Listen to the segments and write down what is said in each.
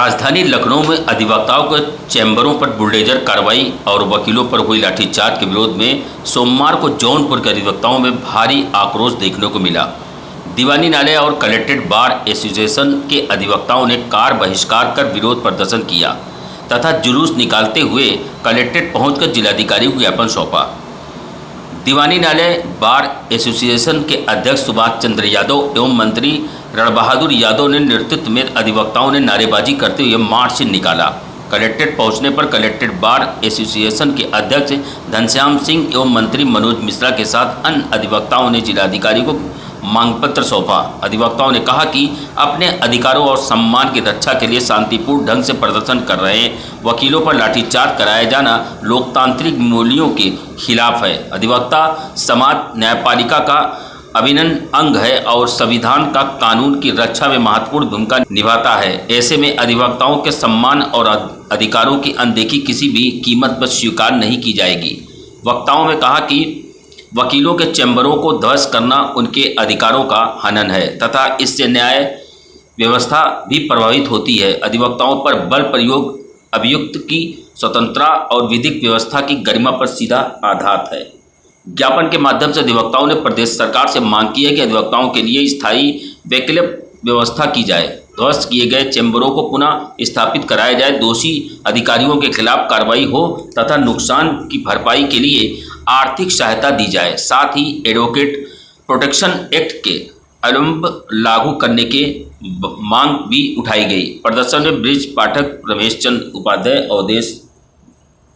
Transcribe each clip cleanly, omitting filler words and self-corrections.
राजधानी लखनऊ में अधिवक्ताओं के चैम्बरों पर बुलडोजर कार्रवाई और वकीलों पर हुई लाठीचार्ज के विरोध में सोमवार को जौनपुर के अधिवक्ताओं में भारी आक्रोश देखने को मिला। दीवानी न्यायालय और कलेक्टेड बार एसोसिएशन के अधिवक्ताओं ने कार बहिष्कार कर विरोध प्रदर्शन किया तथा जुलूस निकालते हुए कलेक्ट्रेट पहुंचकर जिलाधिकारी को ज्ञापन सौंपा। दीवानी न्यायालय बार एसोसिएशन के अध्यक्ष सुभाष चंद्र यादव एवं मंत्री रणबहादुर यादव ने नेतृत्व में अधिवक्ताओं ने नारेबाजी करते हुए मार्च निकाला। कलेक्ट्रेट पहुंचने पर कलेक्टेड बार एसोसिएशन के अध्यक्ष घनश्याम सिंह एवं मंत्री मनोज मिश्रा के साथ अन्य अधिवक्ताओं ने जिलाधिकारी को मांग पत्र सौंपा। अधिवक्ताओं ने कहा कि अपने अधिकारों और सम्मान की रक्षा के लिए शांतिपूर्ण ढंग से प्रदर्शन कर रहे वकीलों पर लाठीचार्ज कराया जाना लोकतांत्रिक मूल्यों के खिलाफ है। अधिवक्ता समाज न्यायपालिका का अभिन्न अंग है और संविधान का कानून की रक्षा में महत्वपूर्ण भूमिका निभाता है। ऐसे में अधिवक्ताओं के सम्मान और अधिकारों की अनदेखी किसी भी कीमत पर स्वीकार नहीं की जाएगी। वक्ताओं ने कहा कि वकीलों के चैम्बरों को ध्वस्त करना उनके अधिकारों का हनन है तथा इससे न्याय व्यवस्था भी प्रभावित होती है। अधिवक्ताओं पर बल प्रयोग अभियुक्त की स्वतंत्रता और विधिक व्यवस्था की गरिमा पर सीधा आघात है। ज्ञापन के माध्यम से अधिवक्ताओं ने प्रदेश सरकार से मांग की है कि अधिवक्ताओं के लिए स्थायी वैकल्पिक व्यवस्था की जाए, ध्वस्त किए गए चैम्बरों को पुनः स्थापित कराया जाए, दोषी अधिकारियों के खिलाफ कार्रवाई हो तथा नुकसान की भरपाई के लिए आर्थिक सहायता दी जाए। साथ ही एडवोकेट प्रोटेक्शन एक्ट के अविलंब लागू करने के मांग भी उठाई गई। प्रदर्शन में ब्रिज पाठक, रमेश चंद्र उपाध्याय,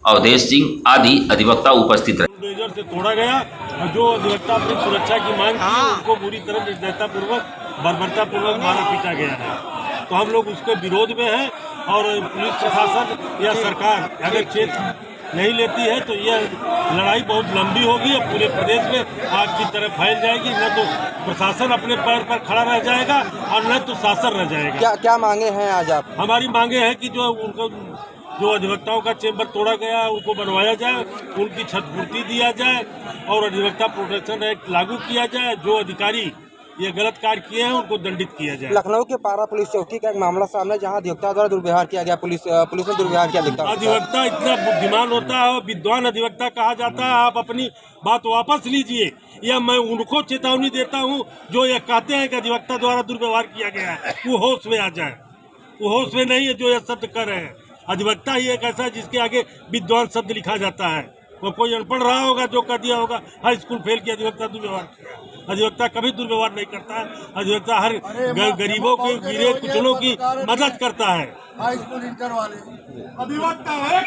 अवधेश सिंह आदि अधिवक्ता उपस्थित रहे। बुलडोजर से तोड़ा गया और जो अधिवक्ता अपनी सुरक्षा की मांग की उनको बुरी तरह निर्दयतापूर्वक बर्बरतापूर्वक मारा पीटा गया है। तो हम लोग उसके विरोध में हैं और पुलिस प्रशासन या सरकार अगर क्षेत्र नहीं लेती है तो यह लड़ाई बहुत लंबी होगी और पूरे प्रदेश में आग की तरह फैल जाएगी। न तो प्रशासन अपने पैर पर खड़ा रह जाएगा और न तो शासन रह जाएगा। क्या मांगे हैं आज आप? हमारी मांगे हैं कि जो अधिवक्ताओं का चैम्बर तोड़ा गया उनको बनवाया जाए, उनकी क्षतिपूर्ति दिया जाए और अधिवक्ता प्रोटेक्शन एक्ट लागू किया जाए। जो अधिकारी ये गलत कार्य किए हैं उनको दंडित किया जाए। लखनऊ के पारा पुलिस चौकी का एक मामला सामने जहां अधिवक्ता द्वारा दुर्व्यवहार किया गया, पुलिस ने दुर्व्यवहार किया। अधिवक्ता इतना बुद्धिमान होता है और विद्वान अधिवक्ता कहा जाता है। आप अपनी बात वापस लीजिए या मैं उनको चेतावनी देता हूँ जो ये कहते हैं कि अधिवक्ता द्वारा दुर्व्यवहार किया गया है, वो होश में आ जाए। वो होश में नहीं है जो ये शब्द कर रहे हैं। अधिवक्ता ही एक ऐसा जिसके आगे विद्वान शब्द लिखा जाता है। वो कोई अनपढ़ रहा होगा जो कह दिया होगा हाई स्कूल फेल किया अधिवक्ता दुर्व्यवहार किया। अधिवक्ता कभी दुर्व्यवहार नहीं करता है। अधिवक्ता हर गरीबों के गिरे कुचलों की मदद करता है। हाई स्कूल इंटर वाले अधिवक्ता है।